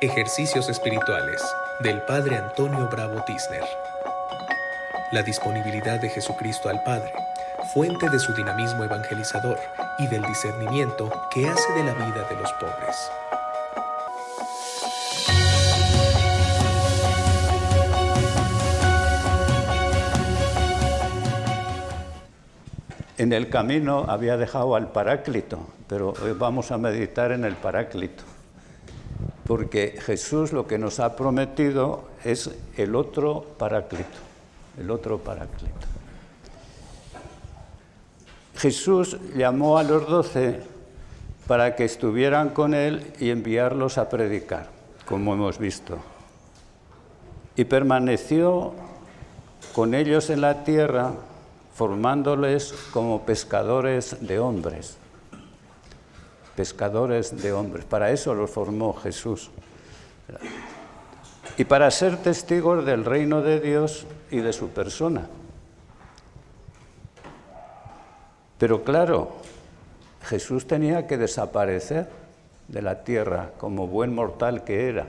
Ejercicios espirituales del Padre Antonio Bravo Tisner. La disponibilidad de Jesucristo al Padre, fuente de su dinamismo evangelizador y del discernimiento que hace de la vida de los pobres. En el camino había dejado al Paráclito, pero hoy vamos a meditar en el Paráclito, porque Jesús lo que nos ha prometido es el otro Paráclito, el otro Paráclito. Jesús llamó a los 12 para que estuvieran con él y enviarlos a predicar, como hemos visto. Y permaneció con ellos en la tierra, formándoles como pescadores de hombres. Pescadores de hombres. Para eso los formó Jesús. Y para ser testigos del reino de Dios y de su persona. Pero claro, Jesús tenía que desaparecer de la tierra como buen mortal que era.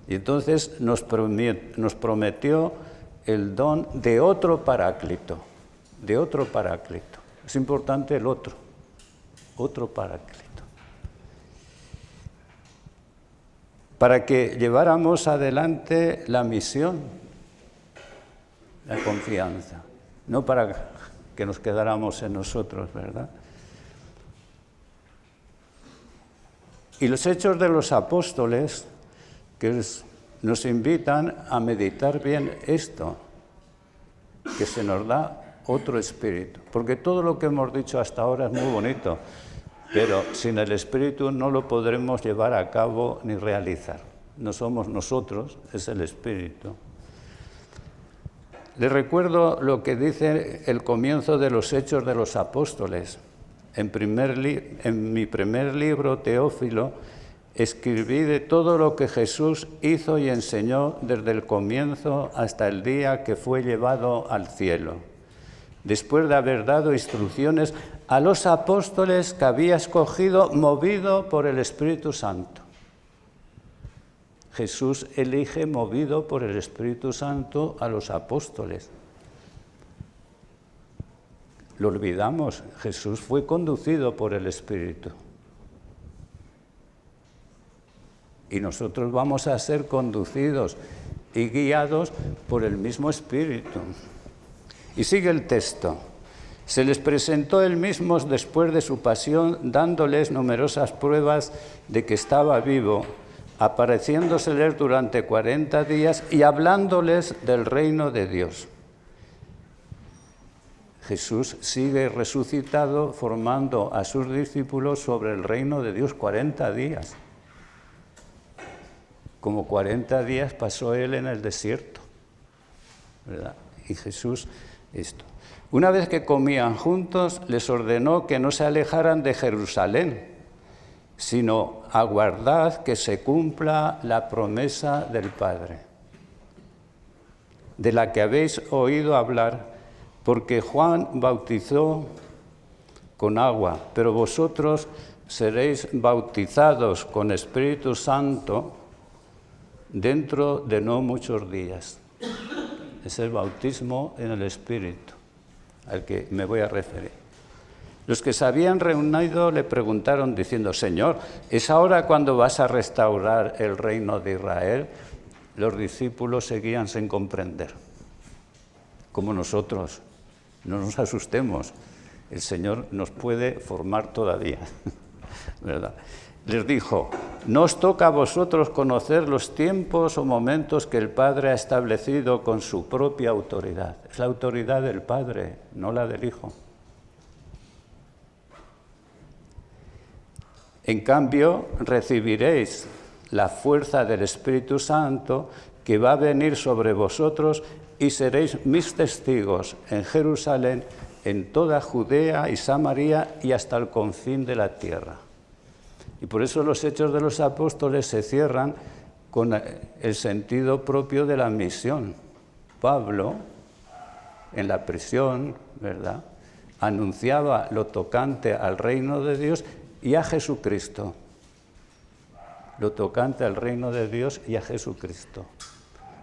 Y entonces nos prometió el don de otro Paráclito, de otro Paráclito. Es importante el otro Paráclito. Para que lleváramos adelante la misión, la confianza, no para que nos quedáramos en nosotros, ¿verdad? Y los Hechos de los Apóstoles, que nos invitan a meditar bien esto, que se nos da otro espíritu. Porque todo lo que hemos dicho hasta ahora es muy bonito, pero sin el espíritu no lo podremos llevar a cabo ni realizar. No somos nosotros, es el espíritu. Les recuerdo lo que dice el comienzo de los Hechos de los Apóstoles. En mi primer libro, Teófilo, escribí de todo lo que Jesús hizo y enseñó desde el comienzo hasta el día que fue llevado al cielo, después de haber dado instrucciones a los apóstoles que había escogido, movido por el Espíritu Santo. Jesús elige, movido por el Espíritu Santo, a los apóstoles. Lo olvidamos, Jesús fue conducido por el Espíritu. Y nosotros vamos a ser conducidos y guiados por el mismo Espíritu. Y sigue el texto. Se les presentó él mismo después de su pasión, dándoles numerosas pruebas de que estaba vivo, apareciéndoseles durante 40 días y hablándoles del reino de Dios. Jesús sigue resucitado, formando a sus discípulos sobre el reino de Dios 40 días. Como 40 días pasó él en el desierto, ¿verdad? Y Jesús esto. Una vez que comían juntos, les ordenó que no se alejaran de Jerusalén, sino aguardad que se cumpla la promesa del Padre, de la que habéis oído hablar, porque Juan bautizó con agua, pero vosotros seréis bautizados con Espíritu Santo dentro de no muchos días. Es el bautismo en el Espíritu al que me voy a referir. Los que se habían reunido le preguntaron diciendo: Señor, ¿es ahora cuando vas a restaurar el reino de Israel? Los discípulos seguían sin comprender. Como nosotros, no nos asustemos. El Señor nos puede formar todavía, ¿verdad? Les dijo: no os toca a vosotros conocer los tiempos o momentos que el Padre ha establecido con su propia autoridad. Es la autoridad del Padre, no la del Hijo. En cambio, recibiréis la fuerza del Espíritu Santo que va a venir sobre vosotros y seréis mis testigos en Jerusalén, en toda Judea y Samaria y hasta el confín de la tierra. Y por eso los Hechos de los Apóstoles se cierran con el sentido propio de la misión. Pablo, en la prisión, ¿verdad?, anunciaba lo tocante al reino de Dios y a Jesucristo. lo tocante al reino de Dios y a Jesucristo,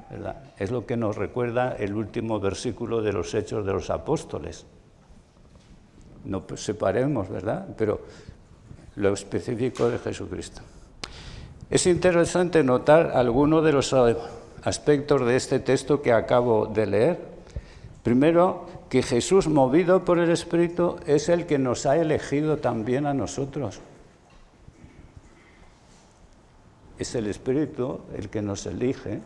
¿verdad? Es lo que nos recuerda el último versículo de los Hechos de los Apóstoles. No separemos, ¿verdad? Pero lo específico de Jesucristo. Es interesante notar algunos de los aspectos de este texto que acabo de leer. Primero, que Jesús, movido por el Espíritu, es el que nos ha elegido también a nosotros. Es el Espíritu el que nos elige,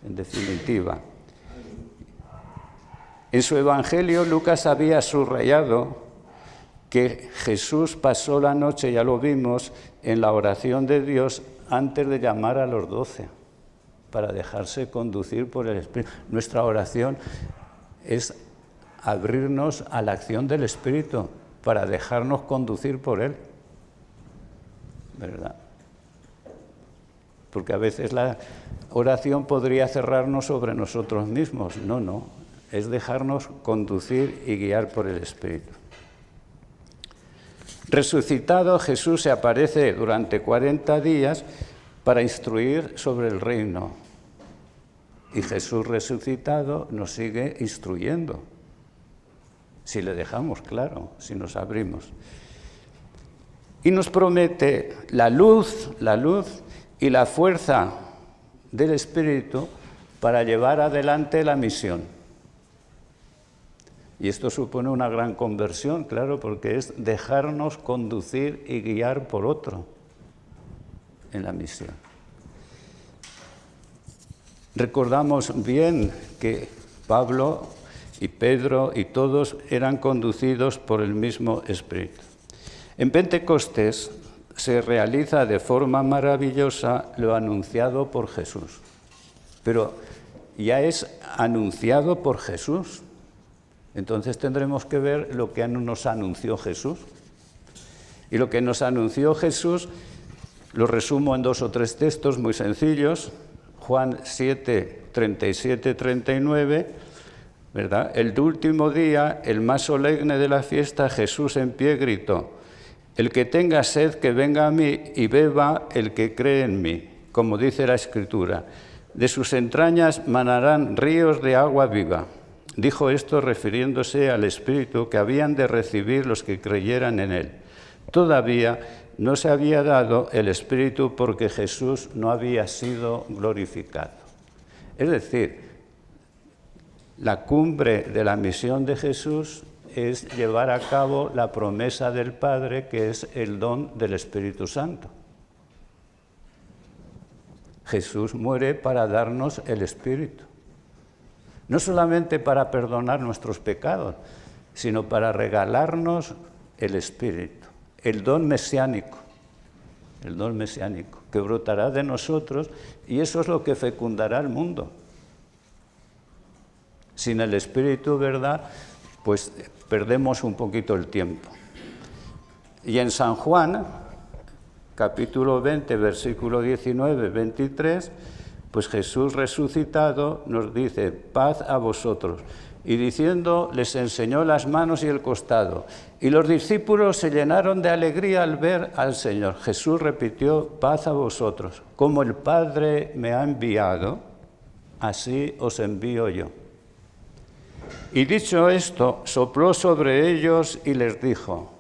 en definitiva. En su Evangelio, Lucas había subrayado que Jesús pasó la noche, ya lo vimos, en la oración de Dios antes de llamar a los 12, para dejarse conducir por el Espíritu. Nuestra oración es abrirnos a la acción del Espíritu para dejarnos conducir por Él, ¿verdad? Porque a veces la oración podría cerrarnos sobre nosotros mismos. No, es dejarnos conducir y guiar por el Espíritu. Resucitado, Jesús se aparece durante 40 días para instruir sobre el reino. Y Jesús resucitado nos sigue instruyendo, si le dejamos, claro, si nos abrimos. Y nos promete la luz y la fuerza del Espíritu para llevar adelante la misión. Y esto supone una gran conversión, claro, porque es dejarnos conducir y guiar por otro en la misión. Recordamos bien que Pablo y Pedro y todos eran conducidos por el mismo Espíritu. En Pentecostés se realiza de forma maravillosa lo anunciado por Jesús, pero ya es anunciado por Jesús. Entonces tendremos que ver lo que nos anunció Jesús. Y lo que nos anunció Jesús lo resumo en 2 o 3 textos muy sencillos. Juan 7, 37, 39, ¿verdad? El último día, el más solemne de la fiesta, Jesús en pie gritó: el que tenga sed, que venga a mí, y beba el que cree en mí, como dice la Escritura. De sus entrañas manarán ríos de agua viva. Dijo esto refiriéndose al Espíritu que habían de recibir los que creyeran en Él. Todavía no se había dado el Espíritu porque Jesús no había sido glorificado. Es decir, la cumbre de la misión de Jesús es llevar a cabo la promesa del Padre, que es el don del Espíritu Santo. Jesús muere para darnos el Espíritu. No solamente para perdonar nuestros pecados, sino para regalarnos el Espíritu, el don mesiánico, que brotará de nosotros, y eso es lo que fecundará el mundo. Sin el Espíritu, ¿verdad?, pues perdemos un poquito el tiempo. Y en San Juan, capítulo 20, versículo 19, 23, pues Jesús resucitado nos dice: paz a vosotros. Y diciendo, les enseñó las manos y el costado. Y los discípulos se llenaron de alegría al ver al Señor. Jesús repitió: paz a vosotros. Como el Padre me ha enviado, así os envío yo. Y dicho esto, sopló sobre ellos y les dijo: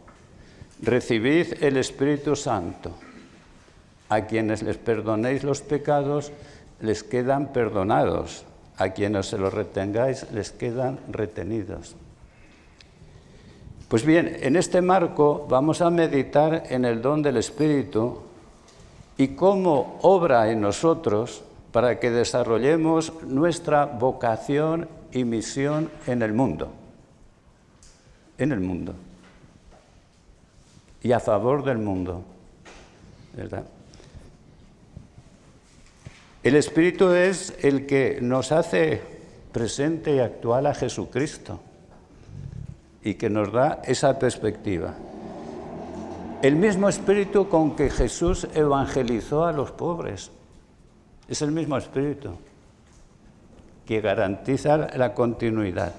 recibid el Espíritu Santo. A quienes les perdonéis los pecados, les quedan perdonados. A quienes se los retengáis, les quedan retenidos. Pues bien, en este marco vamos a meditar en el don del Espíritu y cómo obra en nosotros para que desarrollemos nuestra vocación y misión en el mundo. En el mundo. Y a favor del mundo, ¿verdad? El Espíritu es el que nos hace presente y actual a Jesucristo y que nos da esa perspectiva. El mismo Espíritu con que Jesús evangelizó a los pobres. Es el mismo Espíritu que garantiza la continuidad.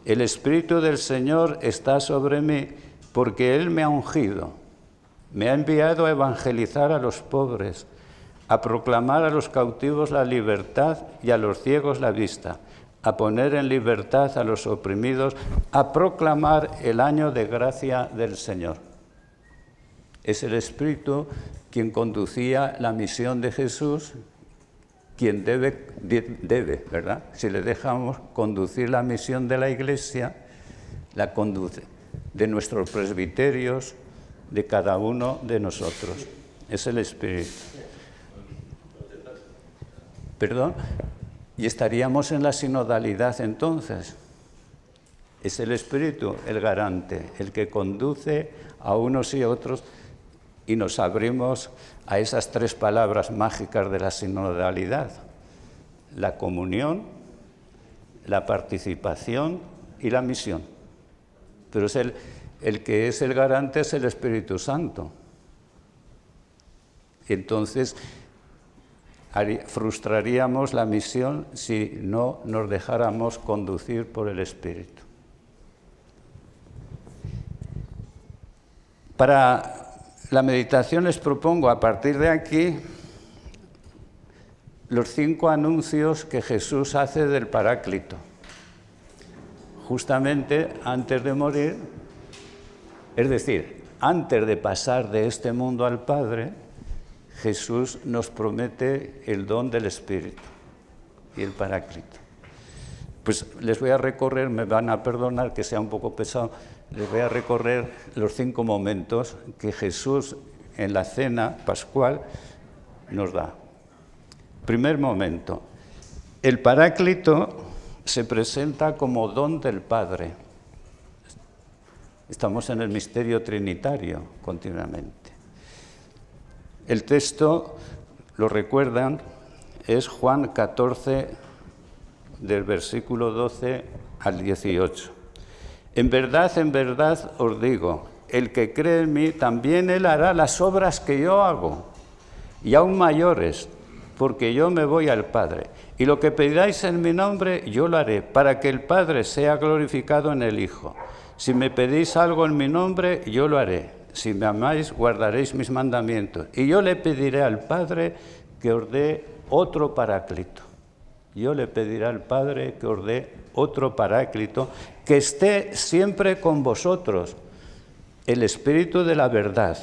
El Espíritu del Señor está sobre mí porque Él me ha ungido Me ha enviado a evangelizar a los pobres, a proclamar a los cautivos la libertad y a los ciegos la vista, a poner en libertad a los oprimidos, a proclamar el año de gracia del Señor. Es el Espíritu quien conducía la misión de Jesús, quien debe, ¿verdad? Si le dejamos conducir la misión de la Iglesia, la conduce, de nuestros presbiterios, de cada uno de nosotros. Es el Espíritu. ¿Perdón? Y estaríamos en la sinodalidad entonces. Es el Espíritu el garante, el que conduce a unos y a otros, y nos abrimos a esas tres palabras mágicas de la sinodalidad: la comunión, la participación y la misión. Pero es el que es el garante es el Espíritu Santo. Entonces, frustraríamos la misión si no nos dejáramos conducir por el Espíritu. Para la meditación les propongo a partir de aquí los 5 anuncios que Jesús hace del Paráclito. Justamente antes de morir, es decir, antes de pasar de este mundo al Padre, Jesús nos promete el don del Espíritu y el Paráclito. Pues les voy a recorrer, me van a perdonar que sea un poco pesado, les voy a recorrer los 5 momentos que Jesús en la cena pascual nos da. Primer momento, el Paráclito se presenta como don del Padre. Estamos en el misterio trinitario continuamente. El texto, lo recuerdan, es Juan 14, del versículo 12 al 18. En verdad os digo, el que cree en mí, también él hará las obras que yo hago, y aún mayores, porque yo me voy al Padre. Y lo que pidáis en mi nombre, yo lo haré, para que el Padre sea glorificado en el Hijo. Si me pedís algo en mi nombre, yo lo haré. Si me amáis, guardaréis mis mandamientos. Y yo le pediré al Padre que os dé otro Paráclito. Yo le pediré al Padre que os dé otro Paráclito, que esté siempre con vosotros, el Espíritu de la verdad.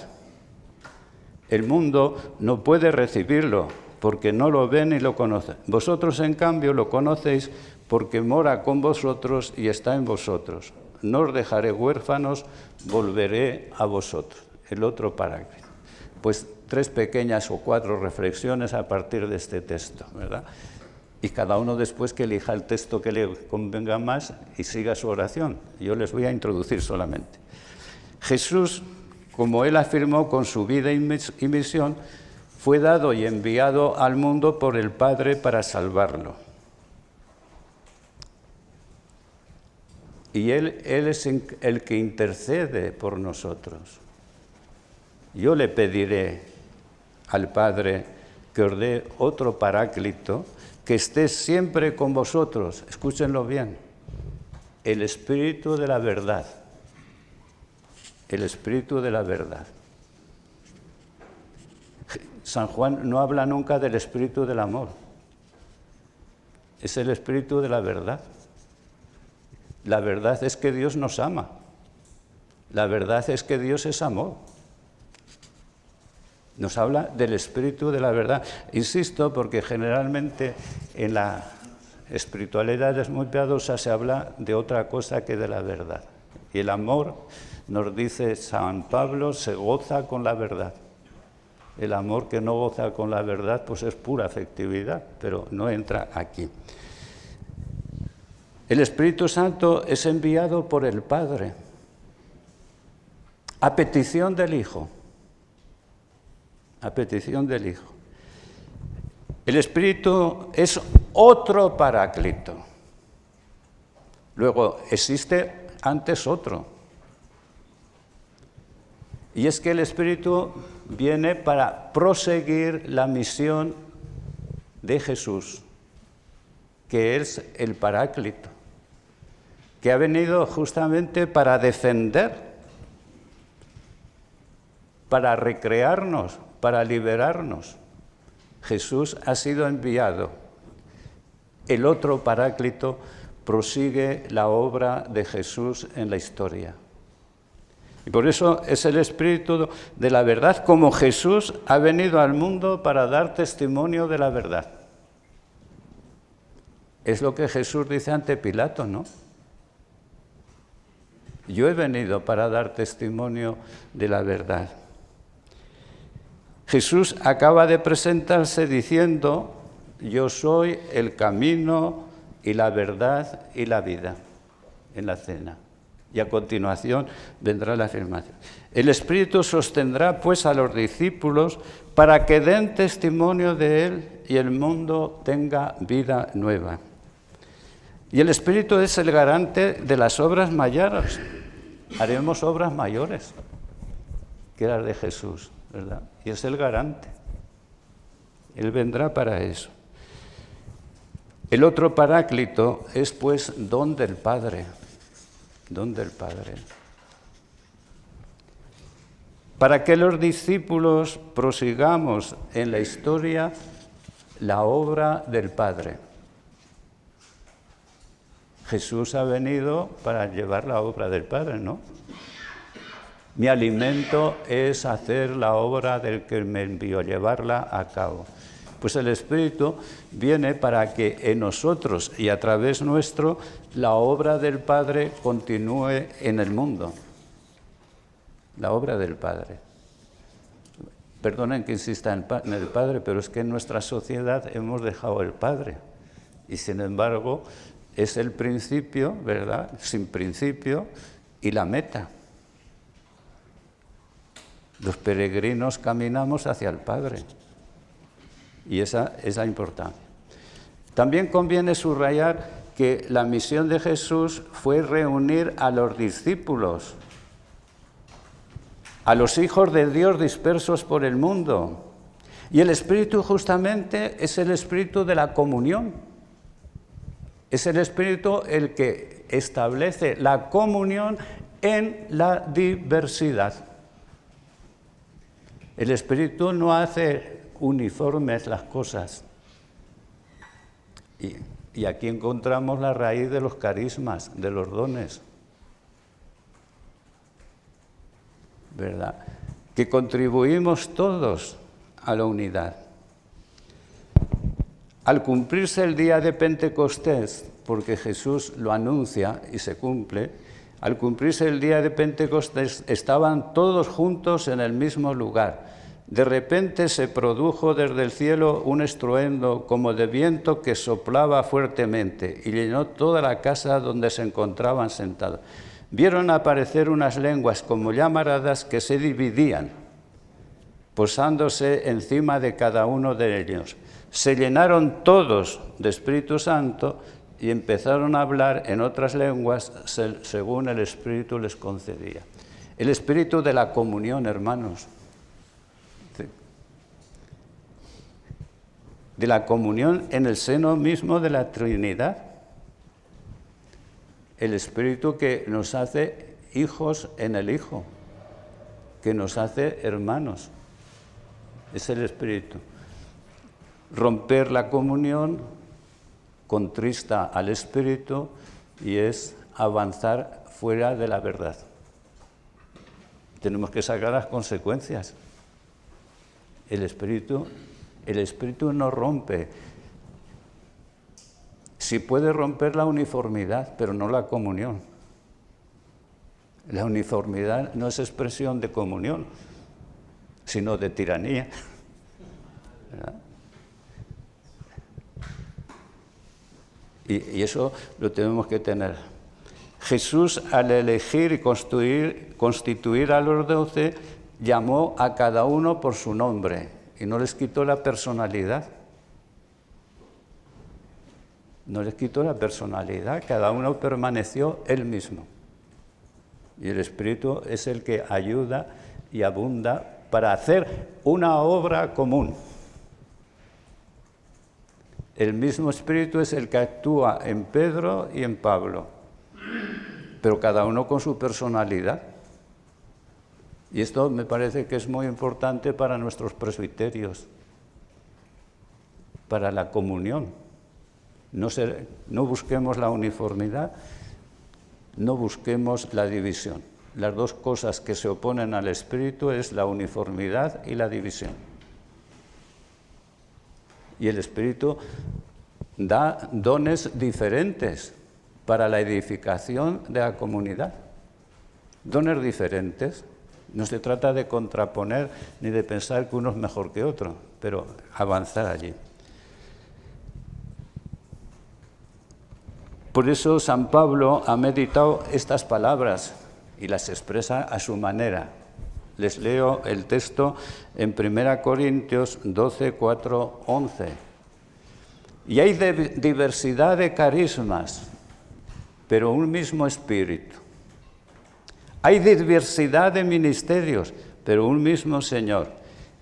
El mundo no puede recibirlo, porque no lo ven ni lo conocen. Vosotros, en cambio, lo conocéis porque mora con vosotros y está en vosotros. No os dejaré huérfanos, volveré a vosotros. El otro Paráclito. Pues 3 pequeñas o 4 reflexiones a partir de este texto, ¿verdad? Y cada uno después que elija el texto que le convenga más y siga su oración. Yo les voy a introducir solamente. Jesús, como él afirmó con su vida y misión, fue dado y enviado al mundo por el Padre para salvarlo. Y Él es el que intercede por nosotros. Yo le pediré al Padre que os dé otro Paráclito, que esté siempre con vosotros. Escúchenlo bien. El Espíritu de la verdad. El Espíritu de la verdad. San Juan no habla nunca del espíritu del amor. Es el espíritu de la verdad. La verdad es que Dios nos ama. La verdad es que Dios es amor. Nos habla del espíritu de la verdad. Insisto, porque generalmente en la espiritualidad muy piadosa se habla de otra cosa que de la verdad. Y el amor, nos dice San Pablo, se goza con la verdad. El amor que no goza con la verdad, pues es pura afectividad, pero no entra aquí. El Espíritu Santo es enviado por el Padre a petición del Hijo. A petición del Hijo. El Espíritu es otro Paráclito. Luego, existe antes otro. Y es que el Espíritu viene para proseguir la misión de Jesús, que es el Paráclito, que ha venido justamente para defender para recrearnos, para liberarnos. Jesús ha sido enviado. El otro Paráclito prosigue la obra de Jesús en la historia. Y por eso es el Espíritu de la verdad, como Jesús ha venido al mundo para dar testimonio de la verdad. Es lo que Jesús dice ante Pilato, ¿no? Yo he venido para dar testimonio de la verdad. Jesús acaba de presentarse diciendo: yo soy el camino y la verdad y la vida, en la cena. Y a continuación vendrá la afirmación. El Espíritu sostendrá pues a los discípulos para que den testimonio de Él y el mundo tenga vida nueva. Y el Espíritu es el garante de las obras mayores. Haremos obras mayores que las de Jesús, ¿verdad? Y es el garante. Él vendrá para eso. El otro Paráclito es pues don del Padre. Don del Padre. Para que los discípulos prosigamos en la historia la obra del Padre. Jesús ha venido para llevar la obra del Padre, ¿no? Mi alimento es hacer la obra del que me envió, llevarla a cabo. Pues el Espíritu viene para que en nosotros y a través nuestro la obra del Padre continúe en el mundo. La obra del Padre. Perdonen que insista en el Padre, pero es que en nuestra sociedad hemos dejado el Padre. Y sin embargo, es el principio, ¿verdad? Sin principio, y la meta. Los peregrinos caminamos hacia el Padre. Y esa es la importancia. También conviene subrayar que la misión de Jesús fue reunir a los discípulos, a los hijos de Dios dispersos por el mundo. Y el Espíritu justamente es el Espíritu de la comunión. Es el Espíritu el que establece la comunión en la diversidad. El Espíritu no hace uniformes las cosas. Y aquí encontramos la raíz de los carismas, de los dones. ¿Verdad? Que contribuimos todos a la unidad. Al cumplirse el día de Pentecostés, porque Jesús lo anuncia y se cumple, al cumplirse el día de Pentecostés estaban todos juntos en el mismo lugar. De repente se produjo desde el cielo un estruendo como de viento que soplaba fuertemente y llenó toda la casa donde se encontraban sentados. Vieron aparecer unas lenguas como llamaradas que se dividían, posándose encima de cada uno de ellos. Se llenaron todos de Espíritu Santo y empezaron a hablar en otras lenguas según el Espíritu les concedía. El Espíritu de la comunión, hermanos. De la comunión en el seno mismo de la Trinidad. El Espíritu que nos hace hijos en el Hijo, que nos hace hermanos. Es el Espíritu. Romper la comunión contrista al Espíritu y es avanzar fuera de la verdad. Tenemos que sacar las consecuencias. El Espíritu no rompe. Sí puede romper la uniformidad, pero no la comunión. La uniformidad no es expresión de comunión, sino de tiranía. ¿Verdad? Y eso lo tenemos que tener. Jesús, al elegir y constituir a los 12, llamó a cada uno por su nombre y no les quitó la personalidad. No les quitó la personalidad, cada uno permaneció él mismo. Y el Espíritu es el que ayuda y abunda para hacer una obra común. El mismo Espíritu es el que actúa en Pedro y en Pablo, pero cada uno con su personalidad. Y esto me parece que es muy importante para nuestros presbiterios, para la comunión. No busquemos la uniformidad, no busquemos la división. Las dos cosas que se oponen al Espíritu es la uniformidad y la división. Y el Espíritu da dones diferentes para la edificación de la comunidad. Dones diferentes. No se trata de contraponer ni de pensar que uno es mejor que otro, pero avanzar allí. Por eso San Pablo ha meditado estas palabras y las expresa a su manera. Les leo el texto en 1 Corintios 12, 4, 11. Y hay diversidad de carismas, pero un mismo Espíritu. Hay diversidad de ministerios, pero un mismo Señor.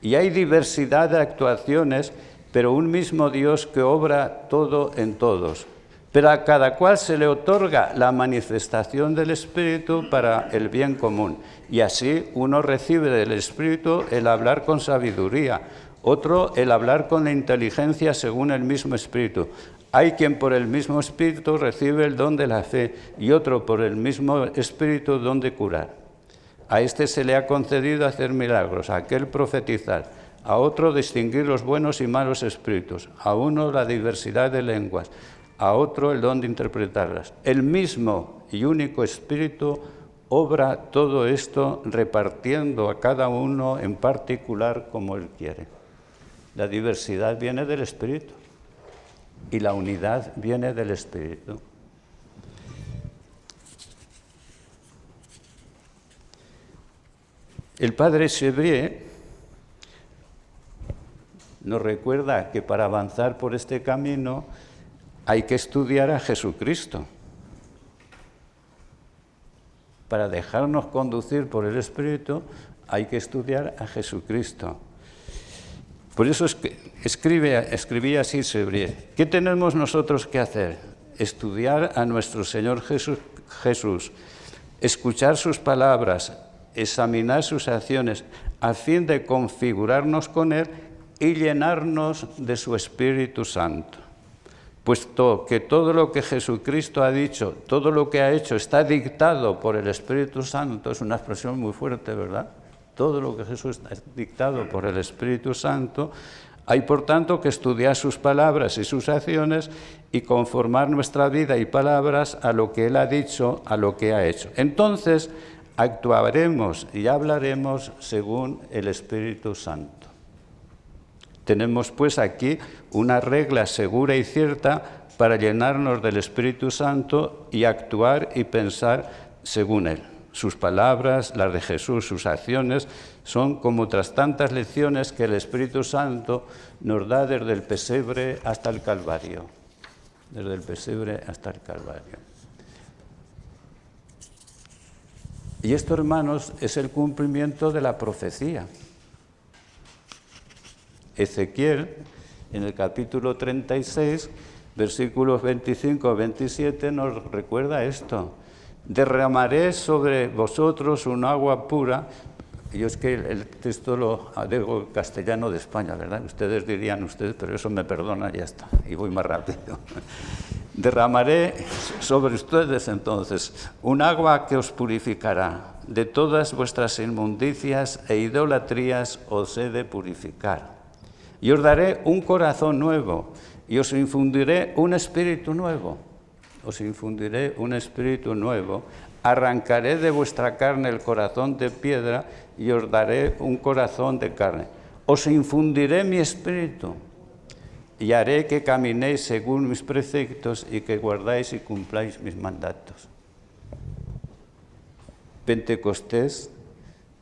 Y hay diversidad de actuaciones, pero un mismo Dios que obra todo en todos. Pero a cada cual se le otorga la manifestación del Espíritu para el bien común. Y así uno recibe del Espíritu el hablar con sabiduría, otro el hablar con la inteligencia según el mismo Espíritu. Hay quien por el mismo Espíritu recibe el don de la fe y otro por el mismo Espíritu el don de curar. A este se le ha concedido hacer milagros, a aquel profetizar, a otro distinguir los buenos y malos espíritus, a uno la diversidad de lenguas, a otro el don de interpretarlas. El mismo y único Espíritu obra todo esto repartiendo a cada uno en particular como Él quiere. La diversidad viene del Espíritu y la unidad viene del Espíritu. El padre Chevrier nos recuerda que para avanzar por este camino hay que estudiar a Jesucristo. Para dejarnos conducir por el Espíritu hay que estudiar a Jesucristo. Por eso escribía así Chevrier. ¿Qué tenemos nosotros que hacer? Estudiar a nuestro Señor Jesús, escuchar sus palabras, examinar sus acciones, a fin de configurarnos con Él y llenarnos de su Espíritu Santo. Puesto que todo lo que Jesucristo ha dicho, todo lo que ha hecho está dictado por el Espíritu Santo, es una expresión muy fuerte, ¿verdad? Todo lo que Jesús ha dictado por el Espíritu Santo, hay por tanto que estudiar sus palabras y sus acciones y conformar nuestra vida y palabras a lo que Él ha dicho, a lo que ha hecho. Entonces actuaremos y hablaremos según el Espíritu Santo. Tenemos pues aquí una regla segura y cierta para llenarnos del Espíritu Santo y actuar y pensar según Él. Sus palabras, las de Jesús, sus acciones, son como otras tantas lecciones que el Espíritu Santo nos da desde el pesebre hasta el Calvario. Desde el pesebre hasta el Calvario. Y esto, hermanos, es el cumplimiento de la profecía. Ezequiel, en el capítulo 36, versículos 25-27, nos recuerda esto. Derramaré sobre vosotros un agua pura. Yo es que el texto lo digo en castellano de España, ¿verdad? Ustedes dirían pero eso me perdona, ya está, y voy más rápido. Derramaré sobre ustedes entonces un agua que os purificará. De todas vuestras inmundicias e idolatrías os he de purificar. Y os daré un corazón nuevo, y os infundiré un espíritu nuevo. Os infundiré un espíritu nuevo. Arrancaré de vuestra carne el corazón de piedra, y os daré un corazón de carne. Os infundiré mi espíritu, y haré que caminéis según mis preceptos, y que guardáis y cumpláis mis mandatos. Pentecostés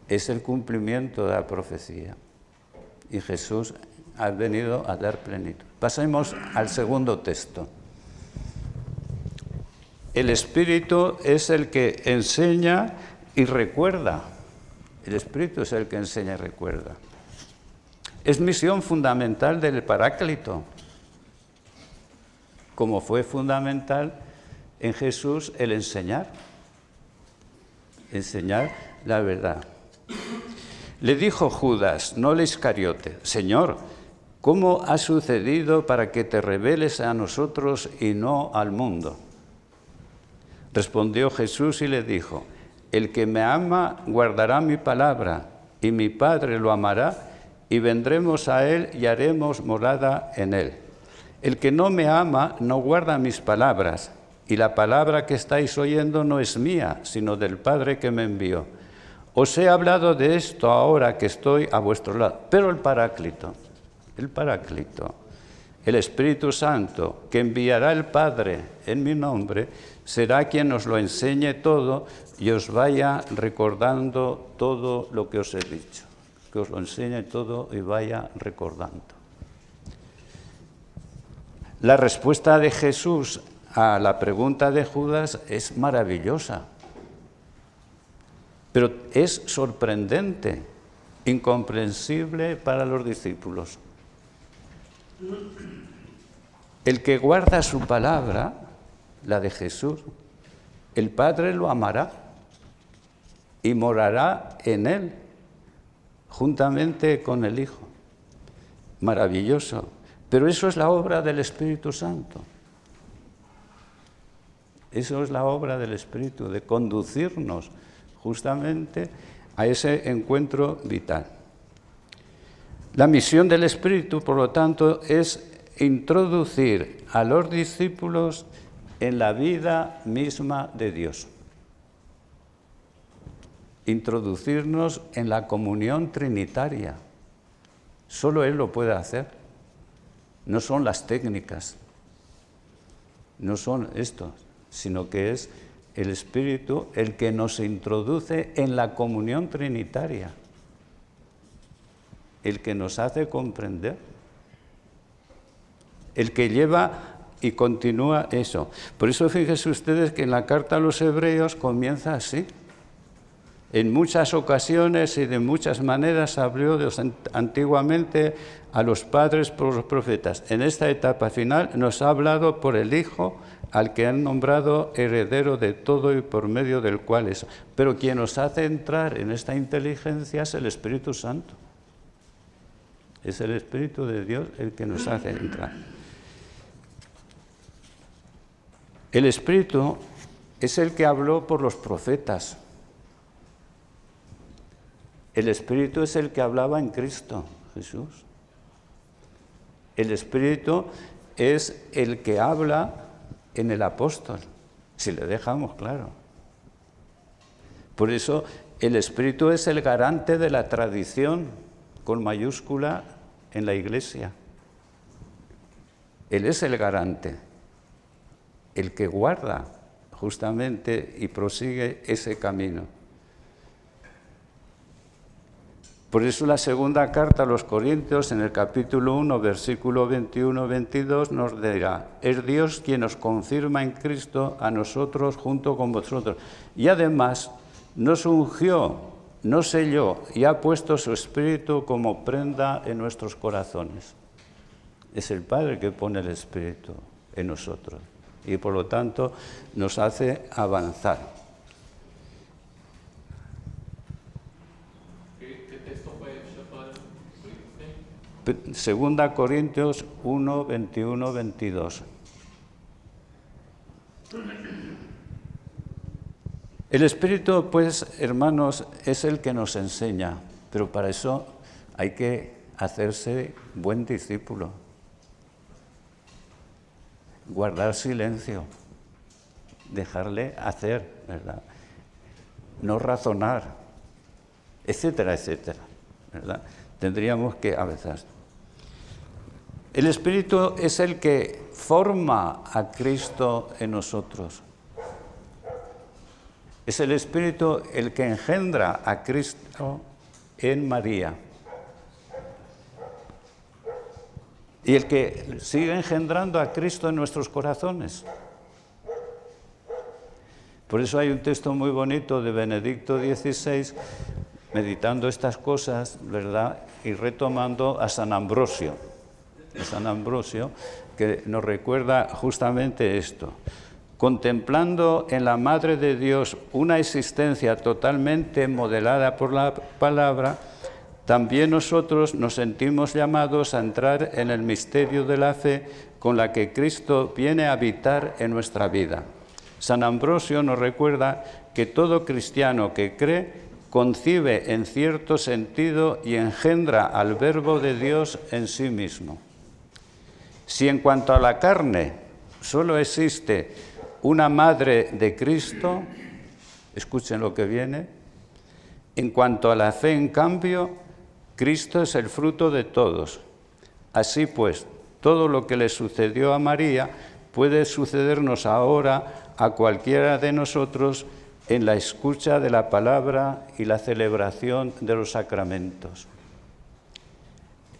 es el cumplimiento de la profecía, y Jesús ha venido a dar plenitud. Pasemos al segundo texto. El Espíritu es el que enseña y recuerda. El Espíritu es el que enseña y recuerda. Es misión fundamental del Paráclito, como fue fundamental en Jesús el enseñar la verdad. Le dijo Judas, no el Iscariote, Señor, ¿cómo ha sucedido para que te reveles a nosotros y no al mundo? Respondió Jesús y le dijo, el que me ama guardará mi palabra, y mi Padre lo amará, y vendremos a él y haremos morada en él. El que no me ama no guarda mis palabras, y la palabra que estáis oyendo no es mía, sino del Padre que me envió. Os he hablado de esto ahora que estoy a vuestro lado. Pero el Paráclito, el Espíritu Santo, que enviará el Padre en mi nombre, será quien os lo enseñe todo y os vaya recordando todo lo que os he dicho. Que os lo enseñe todo y vaya recordando. La respuesta de Jesús a la pregunta de Judas es maravillosa, pero es sorprendente, incomprensible para los discípulos. El que guarda su palabra, la de Jesús, el Padre lo amará y morará en él, juntamente con el Hijo. Maravilloso. Pero eso es la obra del Espíritu Santo. Eso es la obra del Espíritu, de conducirnos justamente a ese encuentro vital. La misión del Espíritu, por lo tanto, es introducir a los discípulos en la vida misma de Dios. Introducirnos en la comunión trinitaria. Solo Él lo puede hacer. No son las técnicas, no son estos, sino que es el Espíritu el que nos introduce en la comunión trinitaria, el que nos hace comprender, el que lleva y continúa eso. Por eso fíjense ustedes que en la carta a los Hebreos comienza así. En muchas ocasiones y de muchas maneras habló antiguamente a los padres por los profetas. En esta etapa final nos ha hablado por el Hijo, al que han nombrado heredero de todo y por medio del cual es. Pero quien nos hace entrar en esta inteligencia es el Espíritu Santo. Es el Espíritu de Dios el que nos hace entrar. El Espíritu es el que habló por los profetas. El Espíritu es el que hablaba en Cristo Jesús. El Espíritu es el que habla en el apóstol, si le dejamos claro. Por eso el Espíritu es el garante de la tradición, con mayúscula, en la Iglesia. Él es el garante, el que guarda justamente y prosigue ese camino. Por eso la segunda carta a los Corintios, en el capítulo 1, versículo 21-22, nos dirá, es Dios quien nos confirma en Cristo a nosotros junto con vosotros. Y además nos ungió, nos selló y ha puesto su Espíritu como prenda en nuestros corazones. Es el Padre que pone el Espíritu en nosotros y por lo tanto nos hace avanzar. Segunda Corintios 1, 21, 22. El Espíritu, pues, hermanos, es el que nos enseña, pero para eso hay que hacerse buen discípulo. Guardar silencio, dejarle hacer, ¿verdad? No razonar, etcétera, etcétera, ¿verdad? Tendríamos que avanzar. El Espíritu es el que forma a Cristo en nosotros. Es el Espíritu el que engendra a Cristo en María. Y el que sigue engendrando a Cristo en nuestros corazones. Por eso hay un texto muy bonito de Benedicto XVI, meditando estas cosas, ¿verdad? Y retomando a San Ambrosio, que nos recuerda justamente esto. Contemplando en la Madre de Dios una existencia totalmente modelada por la palabra, también nosotros nos sentimos llamados a entrar en el misterio de la fe con la que Cristo viene a habitar en nuestra vida. San Ambrosio nos recuerda que todo cristiano que cree concibe en cierto sentido y engendra al Verbo de Dios en sí mismo. Si en cuanto a la carne solo existe una madre de Cristo, escuchen lo que viene, en cuanto a la fe, en cambio, Cristo es el fruto de todos. Así pues, todo lo que le sucedió a María puede sucedernos ahora a cualquiera de nosotros en la escucha de la palabra y la celebración de los sacramentos.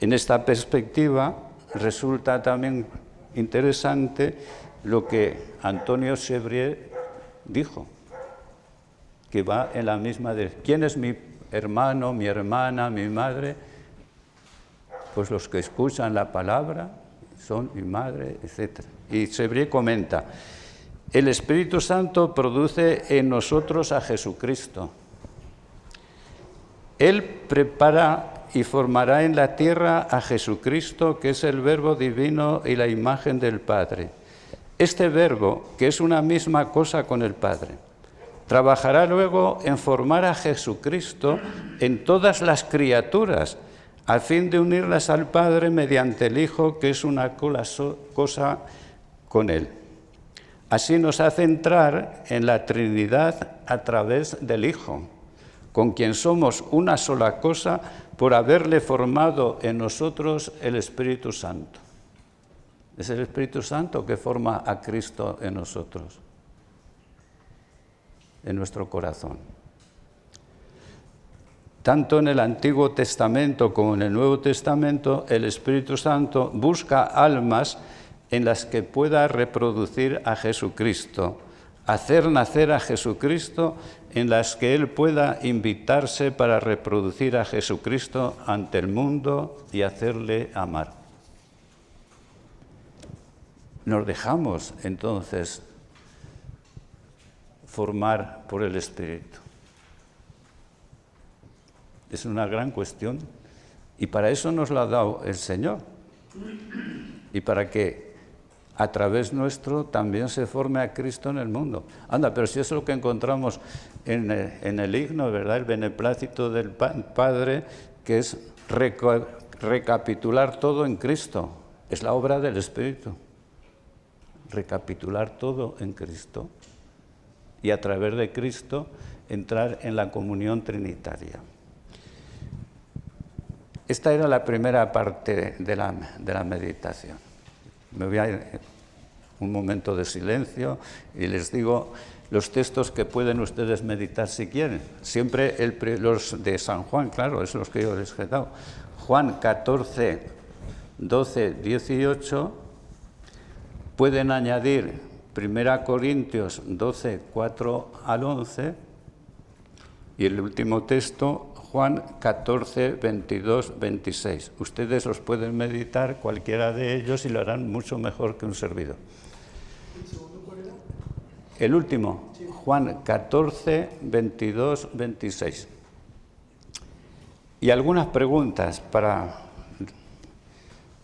En esta perspectiva resulta también interesante lo que Antonio Chevrier dijo, que va en la misma dirección. ¿Quién es mi hermano, mi hermana, mi madre? Pues los que escuchan la palabra son mi madre, etc. Y Chevrier comenta: el Espíritu Santo produce en nosotros a Jesucristo. Él prepara y formará en la tierra a Jesucristo, que es el Verbo divino y la imagen del Padre. Este Verbo, que es una misma cosa con el Padre, trabajará luego en formar a Jesucristo en todas las criaturas, a fin de unirlas al Padre mediante el Hijo, que es una cosa con Él. Así nos hace entrar en la Trinidad a través del Hijo, con quien somos una sola cosa por haberle formado en nosotros el Espíritu Santo. Es el Espíritu Santo que forma a Cristo en nosotros, en nuestro corazón. Tanto en el Antiguo Testamento como en el Nuevo Testamento, el Espíritu Santo busca almas en las que pueda reproducir a Jesucristo, hacer nacer a Jesucristo, en las que Él pueda invitarse para reproducir a Jesucristo ante el mundo y hacerle amar. Nos dejamos entonces formar por el Espíritu. Es una gran cuestión y para eso nos lo ha dado el Señor y para que a través nuestro también se forme a Cristo en el mundo. Anda, pero si eso es lo que encontramos en el himno, ¿verdad? El beneplácito del Padre, que es recapitular todo en Cristo. Es la obra del Espíritu. Recapitular todo en Cristo y a través de Cristo entrar en la comunión trinitaria. Esta era la primera parte de la meditación. Me voy a ir un momento de silencio y les digo los textos que pueden ustedes meditar si quieren. Siempre los de San Juan, claro, es los que yo les he dado. Juan 14, 12, 18. Pueden añadir 1 Corintios 12, 4 al 11. Y el último texto, Juan 14, 22, 26. Ustedes los pueden meditar, cualquiera de ellos, y lo harán mucho mejor que un servidor. ¿El segundo cuál era? El último, sí. Juan 14, 22, 26. Y algunas preguntas para...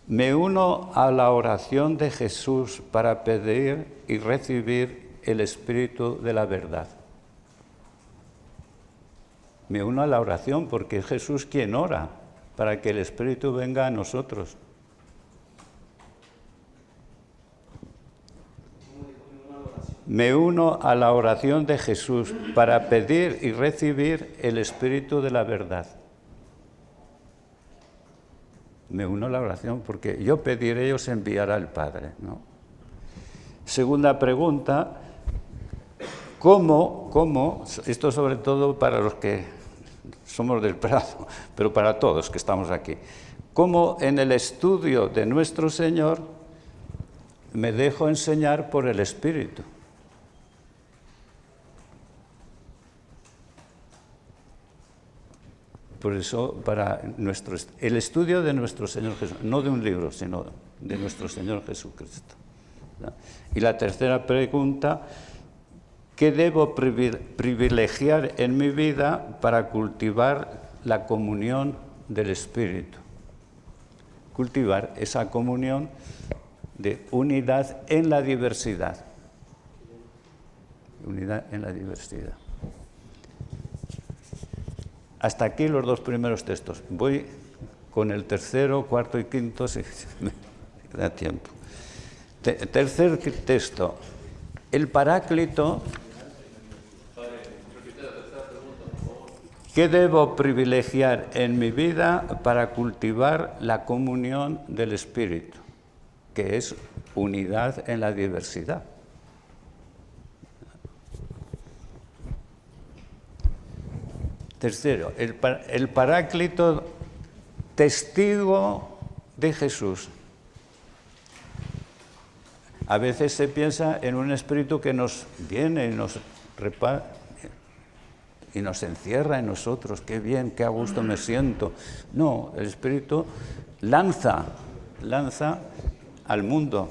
Me uno a la oración de Jesús para pedir y recibir el Espíritu de la verdad. Me uno a la oración porque es Jesús quien ora para que el Espíritu venga a nosotros. Me uno a la oración de Jesús para pedir y recibir el Espíritu de la verdad. Me uno a la oración porque yo pediré y os enviará el Padre, ¿no? Segunda pregunta, ¿cómo, esto sobre todo para los que somos del Prado, pero para todos que estamos aquí, cómo en el estudio de nuestro Señor me dejo enseñar por el Espíritu? Por eso, el estudio de nuestro Señor Jesús, no de un libro, sino de nuestro Señor Jesucristo. ¿No? Y la tercera pregunta, ¿qué debo privilegiar en mi vida para cultivar la comunión del Espíritu. Cultivar esa comunión de unidad en la diversidad. Unidad en la diversidad. Hasta aquí los dos primeros textos. Voy con el tercero, cuarto y quinto, si me da tiempo. Tercer texto. El Paráclito. ¿Qué debo privilegiar en mi vida para cultivar la comunión del Espíritu? Que es unidad en la diversidad. Tercero, el Paráclito, testigo de Jesús. A veces se piensa en un espíritu que nos viene y nos encierra en nosotros. Qué bien, qué a gusto me siento. No, el espíritu lanza al mundo.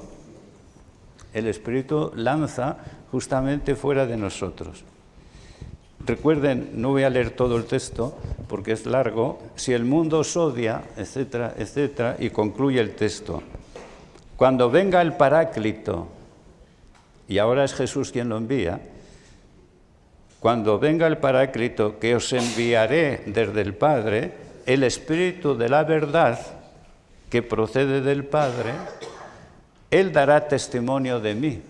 El espíritu lanza justamente fuera de nosotros. Recuerden, no voy a leer todo el texto porque es largo, si el mundo os odia, etcétera, etcétera, y concluye el texto. Cuando venga el Paráclito, y ahora es Jesús quien lo envía, cuando venga el Paráclito que os enviaré desde el Padre, el Espíritu de la verdad que procede del Padre, Él dará testimonio de mí.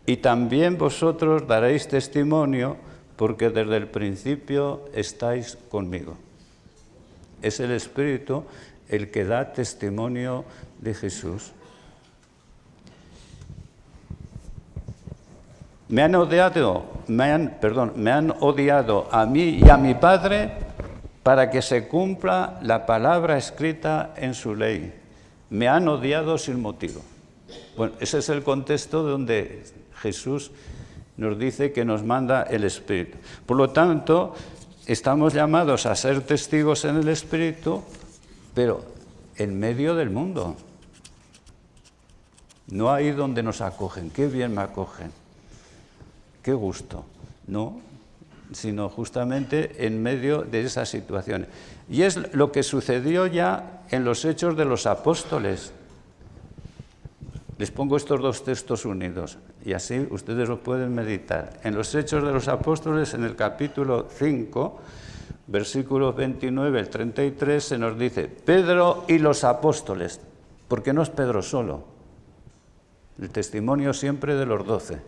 Y también vosotros daréis testimonio porque desde el principio estáis conmigo. Es el Espíritu el que da testimonio de Jesús. Me han odiado a mí y a mi Padre para que se cumpla la palabra escrita en su ley. Me han odiado sin motivo. Bueno, ese es el contexto donde Jesús nos dice que nos manda el Espíritu. Por lo tanto, estamos llamados a ser testigos en el Espíritu, pero en medio del mundo. No ahí donde nos acogen. Qué bien me acogen. Qué gusto. No, sino justamente en medio de esas situaciones. Y es lo que sucedió ya en los Hechos de los Apóstoles. Les pongo estos dos textos unidos y así ustedes lo pueden meditar. En los Hechos de los Apóstoles, en el capítulo 5, versículos 29 al 33, se nos dice, Pedro y los apóstoles, porque no es Pedro solo, el testimonio siempre de los 12.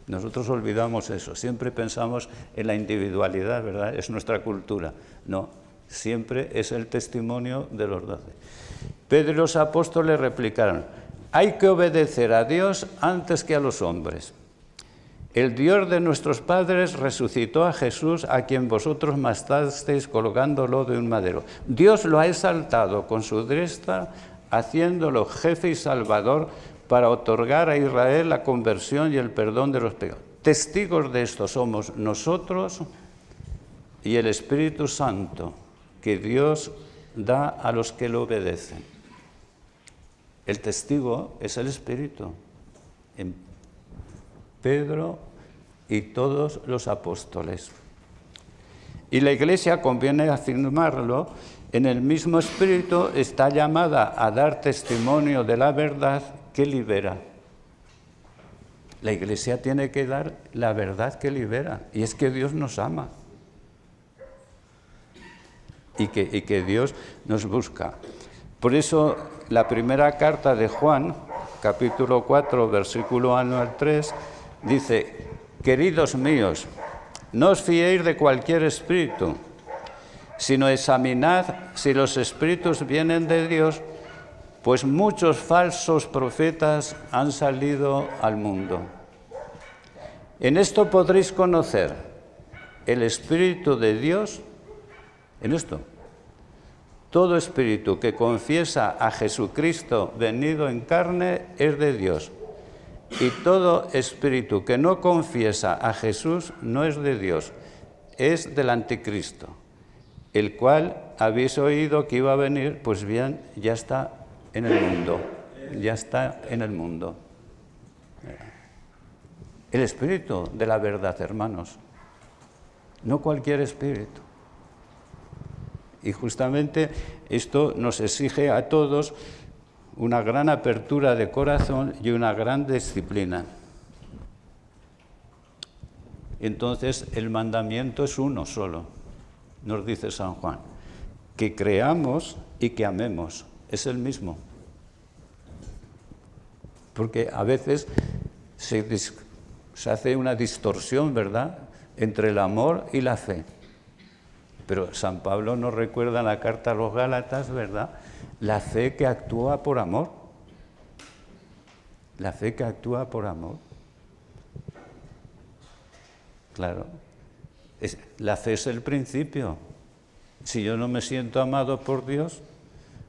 Nosotros olvidamos eso, siempre pensamos en la individualidad, ¿verdad? Es nuestra cultura. No, siempre es el testimonio de los 12. Pedro y los apóstoles replicaron, hay que obedecer a Dios antes que a los hombres. El Dios de nuestros padres resucitó a Jesús, a quien vosotros matasteis colgándolo de un madero. Dios lo ha exaltado con su diestra, haciéndolo jefe y salvador para otorgar a Israel la conversión y el perdón de los pecados. Testigos de esto somos nosotros y el Espíritu Santo que Dios da a los que lo obedecen. El testigo es el Espíritu. En Pedro y todos los apóstoles. Y la Iglesia, conviene afirmarlo, en el mismo Espíritu está llamada a dar testimonio de la verdad que libera. La Iglesia tiene que dar la verdad que libera, y es que Dios nos ama. Y que Dios nos busca. Por eso, la primera carta de Juan, capítulo 4, versículo 1 al 3, dice, queridos míos, no os fiéis de cualquier espíritu, sino examinad si los espíritus vienen de Dios, pues muchos falsos profetas han salido al mundo. En esto podréis conocer el Espíritu de Dios, en esto. Todo espíritu que confiesa a Jesucristo venido en carne es de Dios. Y todo espíritu que no confiesa a Jesús no es de Dios, es del anticristo, el cual habéis oído que iba a venir, pues bien, ya está en el mundo. Ya está en el mundo. El espíritu de la verdad, hermanos. No cualquier espíritu. Y justamente esto nos exige a todos una gran apertura de corazón y una gran disciplina. Entonces, el mandamiento es uno solo, nos dice San Juan, que creamos y que amemos, es el mismo. Porque a veces se hace una distorsión, ¿verdad?, entre el amor y la fe. Pero San Pablo nos recuerda en la carta a los Gálatas, ¿verdad?, la fe que actúa por amor. La fe que actúa por amor. Claro, la fe es el principio. Si yo no me siento amado por Dios,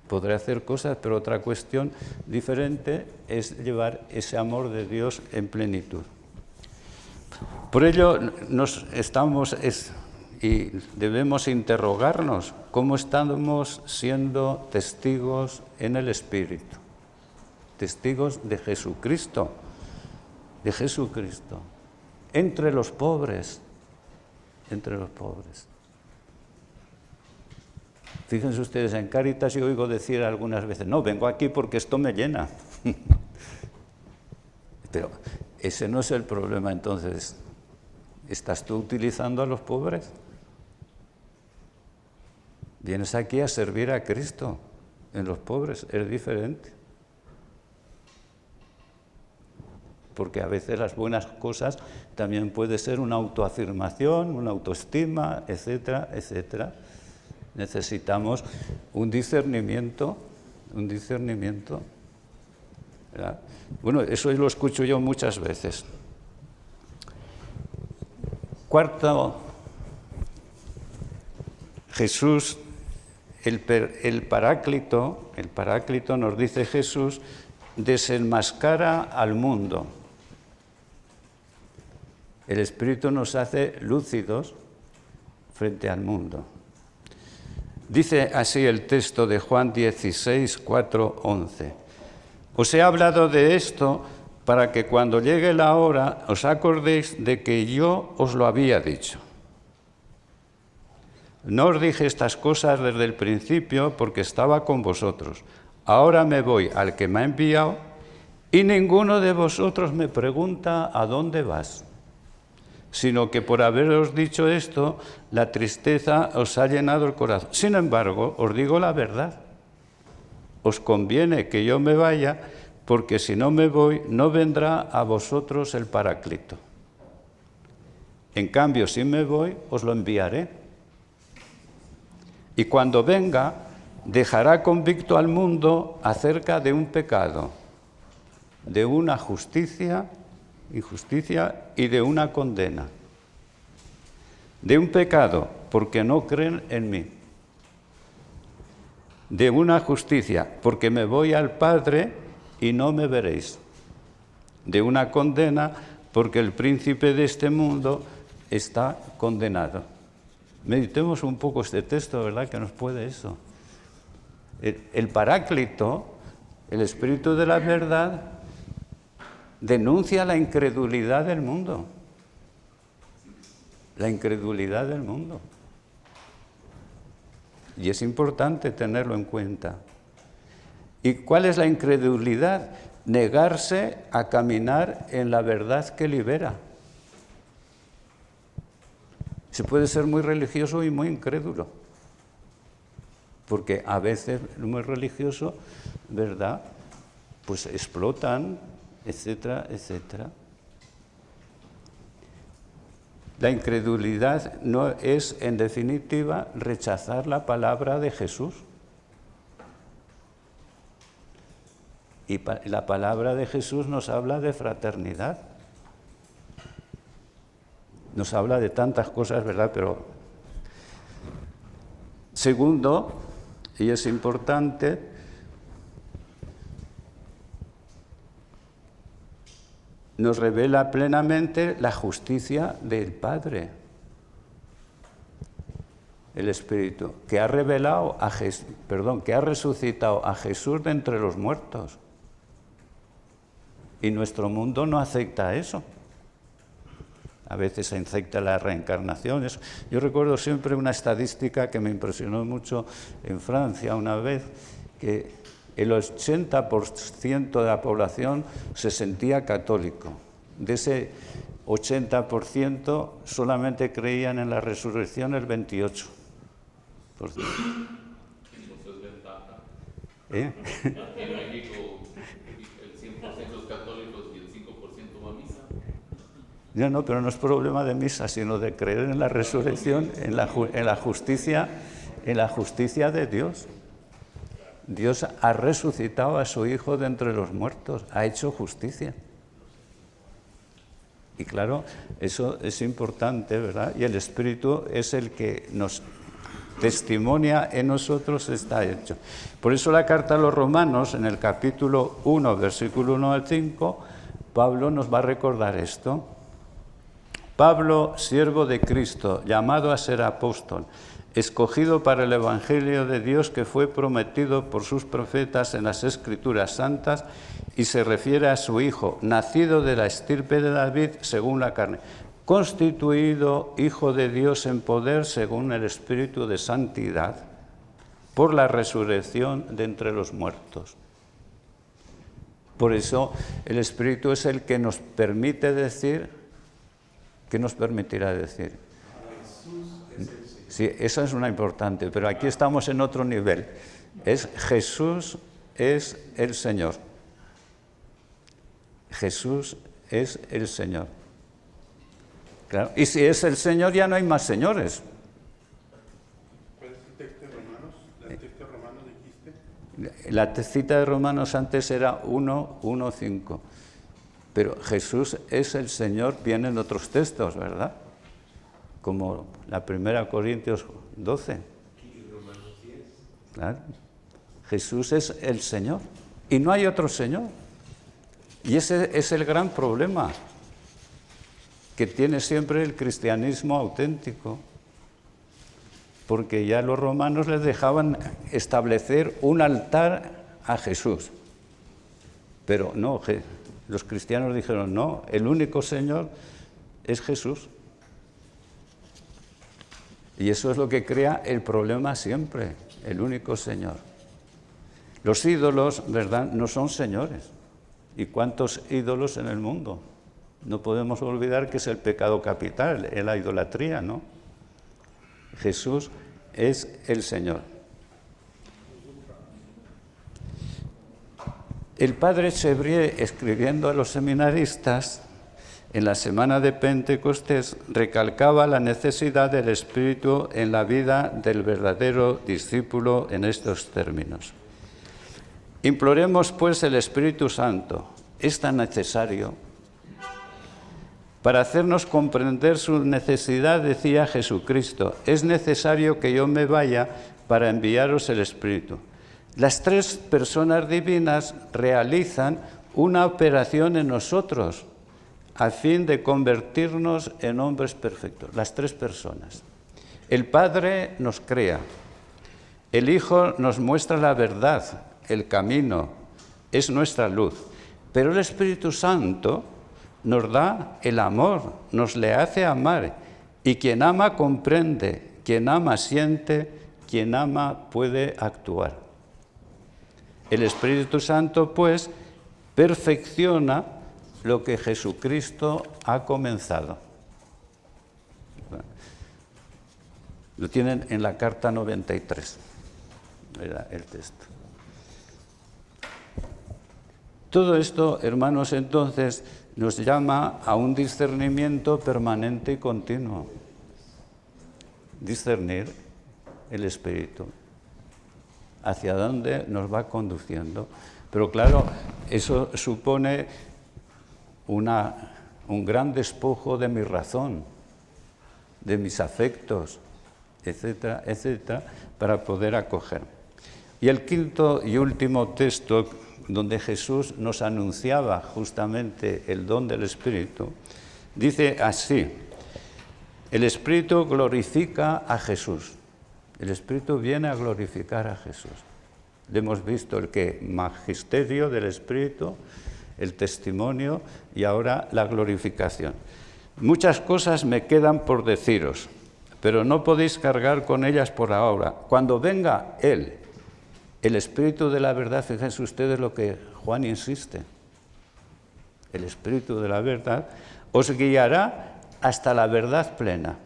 podré hacer cosas, pero otra cuestión diferente es llevar ese amor de Dios en plenitud. Por ello y debemos interrogarnos cómo estamos siendo testigos en el Espíritu, testigos de Jesucristo, entre los pobres. Fíjense ustedes, en Cáritas yo oigo decir algunas veces, no, vengo aquí porque esto me llena. Pero ese no es el problema, entonces. ¿Estás tú utilizando a los pobres? Vienes aquí a servir a Cristo en los pobres, es diferente. Porque a veces las buenas cosas también puede ser una autoafirmación, una autoestima, etcétera, etcétera. Necesitamos un discernimiento, ¿verdad? Bueno, eso lo escucho yo muchas veces. Cuarto, Jesús, el Paráclito, nos dice Jesús, desenmascara al mundo. El Espíritu nos hace lúcidos frente al mundo. Dice así el texto de Juan 16, 4, 11. Os he hablado de esto para que cuando llegue la hora os acordéis de que yo os lo había dicho. No os dije estas cosas desde el principio porque estaba con vosotros. Ahora me voy al que me ha enviado y ninguno de vosotros me pregunta a dónde vas, sino que por haberos dicho esto, la tristeza os ha llenado el corazón. Sin embargo, os digo la verdad. Os conviene que yo me vaya, porque si no me voy, no vendrá a vosotros el Paráclito. En cambio, si me voy, os lo enviaré. Y cuando venga, dejará convicto al mundo acerca de un pecado, de una injusticia y de una condena. De un pecado, porque no creen en mí. De una justicia, porque me voy al Padre y no me veréis. De una condena, porque el príncipe de este mundo está condenado. Meditemos un poco este texto, ¿verdad?, que nos puede eso. El Paráclito, el Espíritu de la verdad, denuncia la incredulidad del mundo. La incredulidad del mundo. Y es importante tenerlo en cuenta. ¿Y cuál es la incredulidad? Negarse a caminar en la verdad que libera. Se puede ser muy religioso y muy incrédulo. Porque a veces muy religioso, ¿verdad?, pues explotan, etcétera, etcétera. La incredulidad no es, en definitiva, rechazar la palabra de Jesús. Y la palabra de Jesús nos habla de fraternidad. Nos habla de tantas cosas, ¿verdad? Pero segundo, y es importante, nos revela plenamente la justicia del Padre, el Espíritu, que ha resucitado a Jesús de entre los muertos. Y nuestro mundo no acepta eso. a veces se acepta la reencarnación. Yo recuerdo siempre una estadística que me impresionó mucho en Francia una vez, que el 80% de la población se sentía católico. De ese 80% solamente creían en la resurrección el 28%. ¿Eh? En México el 100% es católicos y el 5% va a misa. Ya no, pero no es problema de misa, sino de creer en la resurrección, en la justicia de Dios. Dios ha resucitado a su Hijo de entre los muertos, ha hecho justicia. Y claro, eso es importante, ¿verdad? Y el Espíritu es el que nos testimonia en nosotros, está hecho. Por eso la carta a los Romanos, en el capítulo 1, versículo 1 al 5, Pablo nos va a recordar esto. Pablo, siervo de Cristo, llamado a ser apóstol, escogido para el Evangelio de Dios que fue prometido por sus profetas en las Escrituras Santas, y se refiere a su Hijo, nacido de la estirpe de David según la carne, constituido Hijo de Dios en poder según el Espíritu de Santidad, por la resurrección de entre los muertos. Por eso el Espíritu es el que nos permite decir, ¿qué nos permitirá decir? Sí, esa es una importante, pero aquí estamos en otro nivel. Jesús es el Señor. Jesús es el Señor. Claro. Y si es el Señor, ya no hay más señores. ¿Cuál es el texto de Romanos? ¿El texto de Romanos dijiste? La cita de Romanos antes era 1:5. Pero Jesús es el Señor, vienen otros textos, ¿verdad? Como la 1 Corintios 12. Claro. Jesús es el Señor. Y no hay otro Señor. Y ese es el gran problema que tiene siempre el cristianismo auténtico. Porque ya los romanos les dejaban establecer un altar a Jesús. Pero no, los cristianos dijeron, no, el único Señor es Jesús. Y eso es lo que crea el problema siempre, el único Señor. Los ídolos, ¿verdad?, no son señores. ¿Y cuántos ídolos en el mundo? No podemos olvidar que es el pecado capital, la idolatría, ¿no? Jesús es el Señor. El padre Chevrier, escribiendo a los seminaristas, en la semana de Pentecostés, recalcaba la necesidad del Espíritu en la vida del verdadero discípulo en estos términos. Imploremos, pues, el Espíritu Santo. Es tan necesario. Para hacernos comprender su necesidad, decía Jesucristo, es necesario que yo me vaya para enviaros el Espíritu. Las tres personas divinas realizan una operación en nosotros a fin de convertirnos en hombres perfectos. Las tres personas. El Padre nos crea. El Hijo nos muestra la verdad, el camino, es nuestra luz. Pero el Espíritu Santo nos da el amor, nos le hace amar. Y quien ama comprende, quien ama siente, quien ama puede actuar. El Espíritu Santo, pues, perfecciona lo que Jesucristo ha comenzado. Lo tienen en la carta 93, era el texto. Todo esto, hermanos, entonces, nos llama a un discernimiento permanente y continuo. Discernir el Espíritu, hacia dónde nos va conduciendo. Pero claro, eso supone un gran despojo de mi razón, de mis afectos, etcétera, etcétera, para poder acoger. Y el quinto y último texto, donde Jesús nos anunciaba justamente el don del Espíritu, dice así: el Espíritu glorifica a Jesús. El Espíritu viene a glorificar a Jesús. Le hemos visto el magisterio del Espíritu, el testimonio y ahora la glorificación. Muchas cosas me quedan por deciros, pero no podéis cargar con ellas por ahora. Cuando venga Él, el Espíritu de la verdad, fíjense ustedes lo que Juan insiste, el Espíritu de la verdad, os guiará hasta la verdad plena.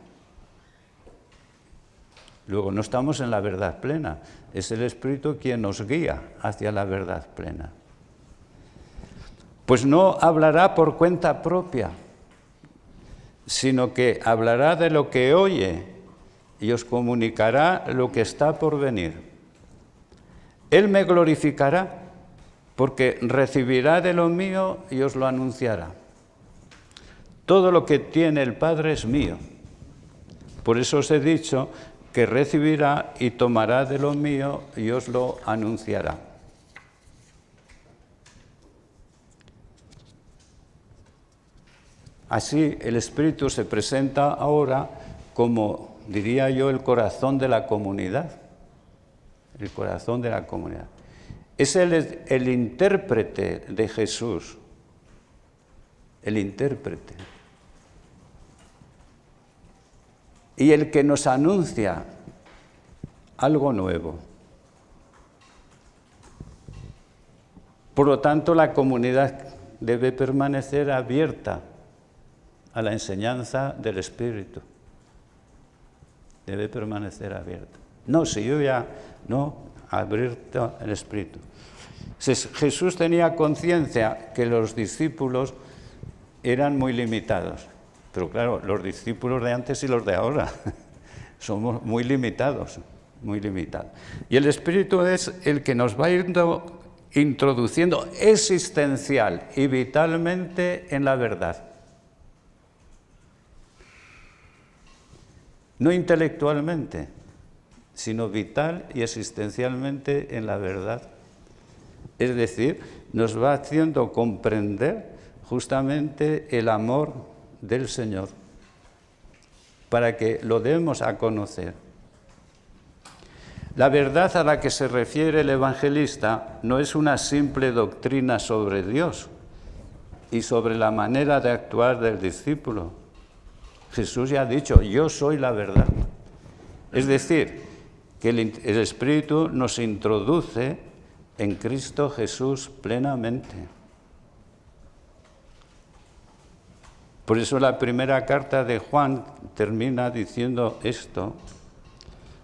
Luego, no estamos en la verdad plena, es el Espíritu quien nos guía hacia la verdad plena. Pues no hablará por cuenta propia, sino que hablará de lo que oye y os comunicará lo que está por venir. Él me glorificará, porque recibirá de lo mío y os lo anunciará. Todo lo que tiene el Padre es mío. Por eso os he dicho que recibirá y tomará de lo mío y os lo anunciará. Así, el Espíritu se presenta ahora como, diría yo, el corazón de la comunidad. El corazón de la comunidad. Es el intérprete de Jesús. El intérprete. Y el que nos anuncia algo nuevo. Por lo tanto, la comunidad debe permanecer abierta a la enseñanza del Espíritu. Debe permanecer abierta. No, si yo ya no, abierto el Espíritu. Jesús tenía conciencia que los discípulos eran muy limitados. Pero claro, los discípulos de antes y los de ahora somos muy limitados, muy limitados. Y el Espíritu es el que nos va introduciendo existencial y vitalmente en la verdad. No intelectualmente, sino vital y existencialmente en la verdad. Es decir, nos va haciendo comprender justamente el amor del Señor, para que lo demos a conocer. La verdad a la que se refiere el evangelista no es una simple doctrina sobre Dios y sobre la manera de actuar del discípulo. Jesús ya ha dicho, yo soy la verdad. Es decir, que el Espíritu nos introduce en Cristo Jesús plenamente. Por eso la primera carta de Juan termina diciendo esto.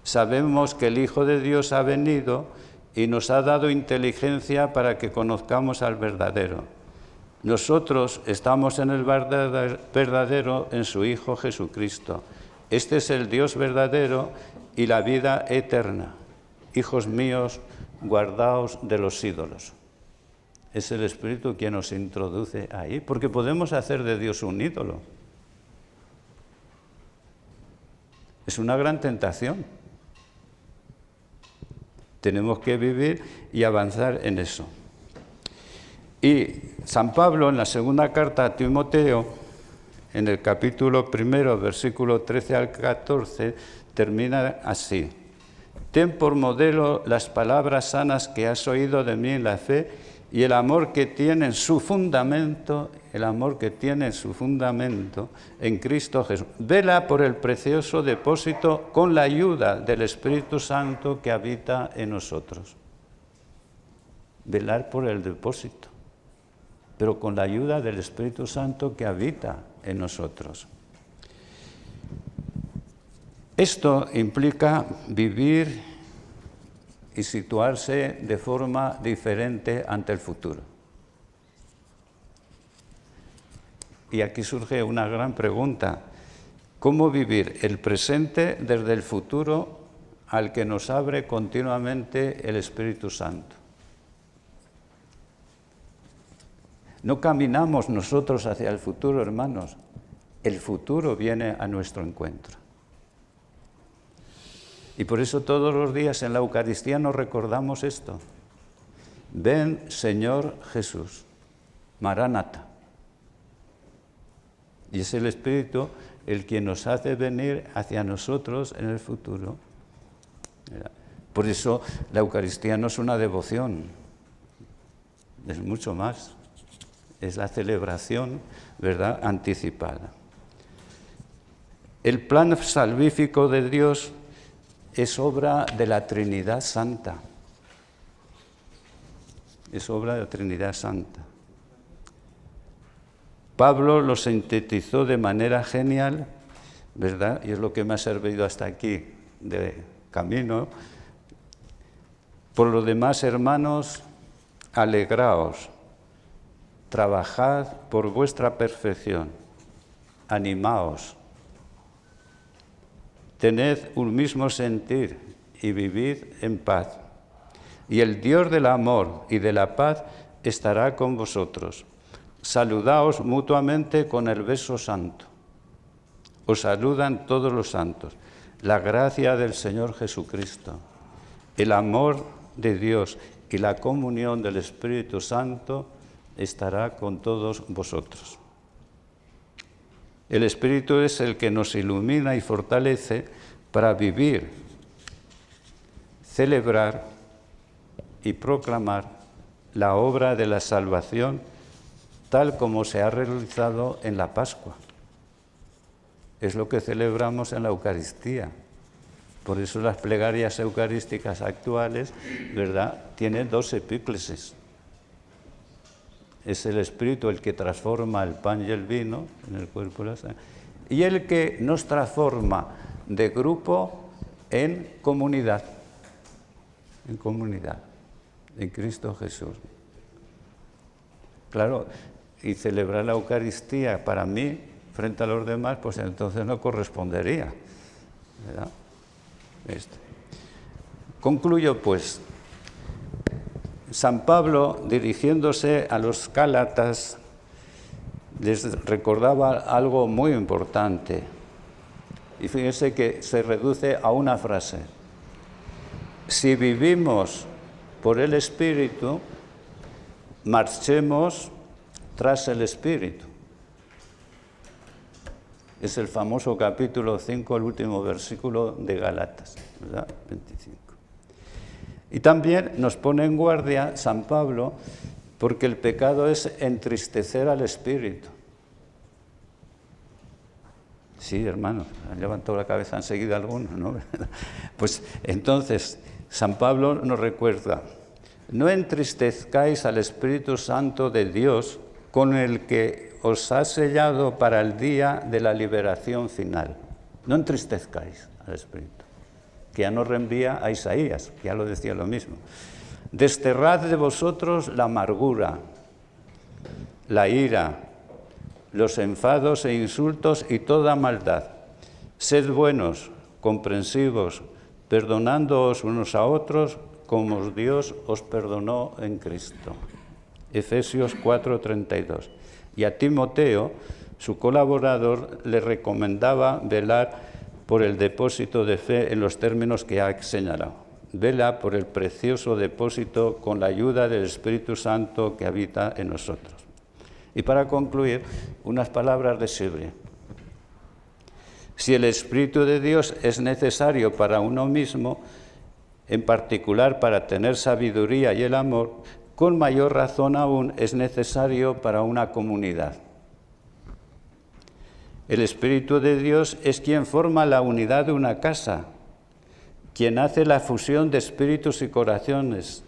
Sabemos que el Hijo de Dios ha venido y nos ha dado inteligencia para que conozcamos al verdadero. Nosotros estamos en el verdadero, en su Hijo Jesucristo. Este es el Dios verdadero y la vida eterna. Hijos míos, guardaos de los ídolos. Es el Espíritu quien nos introduce ahí, porque podemos hacer de Dios un ídolo. Es una gran tentación. Tenemos que vivir y avanzar en eso. Y San Pablo, en la segunda carta a Timoteo, en el capítulo 1, versículo 13 al 14, termina así. Ten por modelo las palabras sanas que has oído de mí en la fe y el amor que tiene su fundamento, en Cristo Jesús. Vela por el precioso depósito con la ayuda del Espíritu Santo que habita en nosotros. Velar por el depósito, pero con la ayuda del Espíritu Santo que habita en nosotros. Esto implica vivir y situarse de forma diferente ante el futuro. Y aquí surge una gran pregunta. ¿Cómo vivir el presente desde el futuro al que nos abre continuamente el Espíritu Santo? No caminamos nosotros hacia el futuro, hermanos. El futuro viene a nuestro encuentro. Y por eso todos los días en la Eucaristía nos recordamos esto. Ven, Señor Jesús, Maránata. Y es el Espíritu el quien nos hace venir hacia nosotros en el futuro. Por eso la Eucaristía no es una devoción, es mucho más. Es la celebración, ¿verdad?, anticipada. El plan salvífico de Dios es obra de la Trinidad Santa. Es obra de la Trinidad Santa. Pablo lo sintetizó de manera genial, ¿verdad? Y es lo que me ha servido hasta aquí de camino. Por lo demás, hermanos, alegraos, trabajad por vuestra perfección, animaos, tened un mismo sentir y vivid en paz. Y el Dios del amor y de la paz estará con vosotros. Saludaos mutuamente con el beso santo. Os saludan todos los santos. La gracia del Señor Jesucristo, el amor de Dios y la comunión del Espíritu Santo estará con todos vosotros. El Espíritu es el que nos ilumina y fortalece para vivir, celebrar y proclamar la obra de la salvación tal como se ha realizado en la Pascua. Es lo que celebramos en la Eucaristía. Por eso las plegarias eucarísticas actuales, ¿verdad?, tienen 2 epíclesis. Es el Espíritu el que transforma el pan y el vino en el cuerpo y la sangre, y el que nos transforma de grupo en comunidad, en Cristo Jesús. Claro, y celebrar la Eucaristía para mí, frente a los demás, pues entonces no correspondería, ¿verdad? Concluyo, pues. San Pablo, dirigiéndose a los Gálatas, les recordaba algo muy importante. Y fíjense que se reduce a una frase. Si vivimos por el Espíritu, marchemos tras el Espíritu. Es el famoso capítulo 5, el último versículo de Gálatas, ¿verdad? 25. Y también nos pone en guardia San Pablo porque el pecado es entristecer al Espíritu. Sí, hermanos, han levantado la cabeza enseguida algunos, ¿no? Pues entonces, San Pablo nos recuerda, no entristezcáis al Espíritu Santo de Dios con el que os ha sellado para el día de la liberación final. No entristezcáis al Espíritu, que ya nos reenvía a Isaías, que ya lo decía lo mismo. Desterrad de vosotros la amargura, la ira, los enfados e insultos y toda maldad. Sed buenos, comprensivos, perdonándoos unos a otros, como Dios os perdonó en Cristo. Efesios 4:32. Y a Timoteo, su colaborador, le recomendaba velar por el depósito de fe en los términos que ha señalado. Vela por el precioso depósito con la ayuda del Espíritu Santo que habita en nosotros. Y para concluir, unas palabras de Sibre. Si el Espíritu de Dios es necesario para uno mismo, en particular para tener sabiduría y el amor, con mayor razón aún es necesario para una comunidad. El Espíritu de Dios es quien forma la unidad de una casa, quien hace la fusión de espíritus y corazones,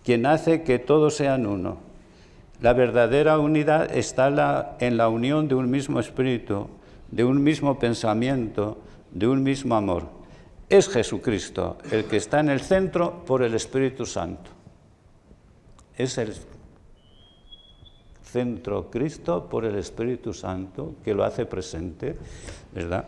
quien hace que todos sean uno. La verdadera unidad está en la unión de un mismo espíritu, de un mismo pensamiento, de un mismo amor. Es Jesucristo el que está en el centro por el Espíritu Santo. Es el centro Cristo por el Espíritu Santo que lo hace presente, ¿verdad?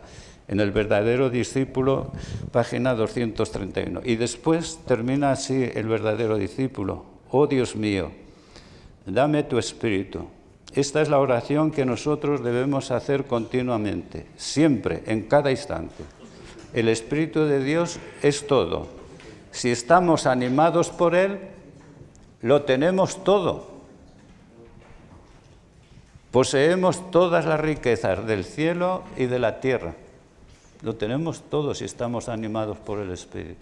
En el verdadero discípulo, página 231. Y después termina así el verdadero discípulo. Oh Dios mío, dame tu Espíritu. Esta es la oración que nosotros debemos hacer continuamente, siempre, en cada instante. El Espíritu de Dios es todo. Si estamos animados por Él, lo tenemos todo. Poseemos todas las riquezas del cielo y de la tierra. Lo tenemos todo si estamos animados por el Espíritu.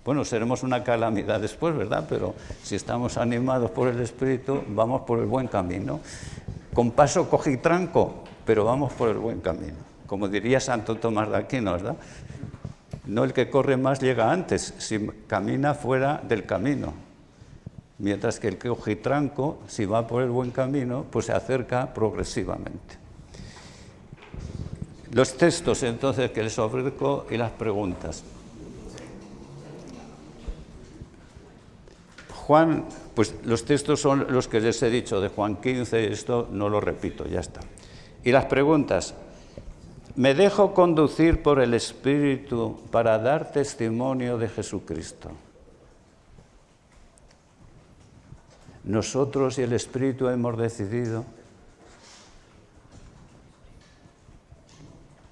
Bueno, seremos una calamidad después, ¿verdad? Pero si estamos animados por el Espíritu, vamos por el buen camino. Con paso cojitranco, pero vamos por el buen camino. como diría Santo Tomás de Aquino, ¿verdad? No el que corre más llega antes, si camina fuera del camino. Mientras que el que ojitranco, si va por el buen camino, pues se acerca progresivamente. Los textos, entonces, que les ofrezco y las preguntas. Juan, pues los textos son los que les he dicho, de Juan 15, esto no lo repito, ya está. Y las preguntas. Me dejo conducir por el Espíritu para dar testimonio de Jesucristo. Nosotros y el Espíritu hemos decidido.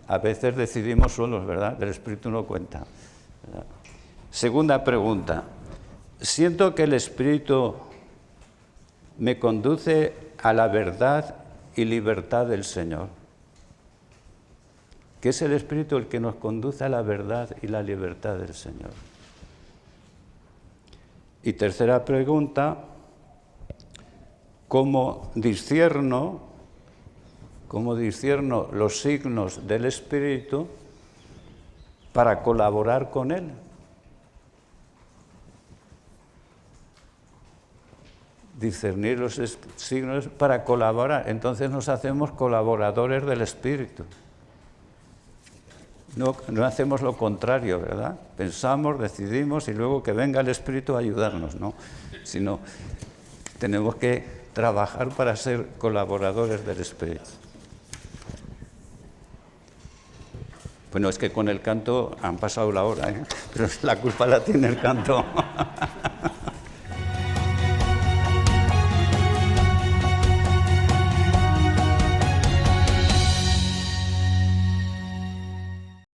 A veces decidimos solos, ¿verdad? El Espíritu no cuenta, ¿verdad? Segunda pregunta. Siento que el Espíritu me conduce a la verdad y libertad del Señor. Que es el Espíritu el que nos conduce a la verdad y la libertad del Señor. Y tercera pregunta, ¿cómo discierno los signos del Espíritu para colaborar con Él? Discernir los signos para colaborar. Entonces nos hacemos colaboradores del Espíritu. No hacemos lo contrario, ¿verdad? Pensamos, decidimos y luego que venga el Espíritu a ayudarnos, ¿no? Sino tenemos que trabajar para ser colaboradores del Espíritu. Bueno, es que con el canto han pasado la hora, ¿eh? Pero la culpa la tiene el canto.